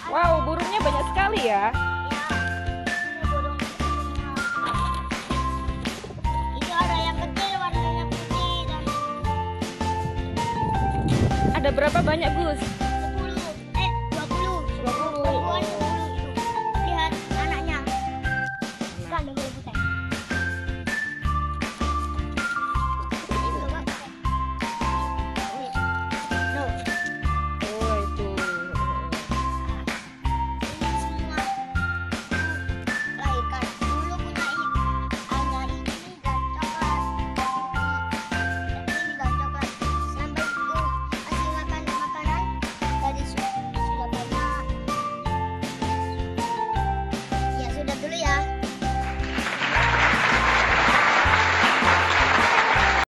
Wow, burungnya banyak sekali ya. Ya, ini burung semua. Itu ada yang kecil warnanya putih dan Ada berapa banyak, Gus?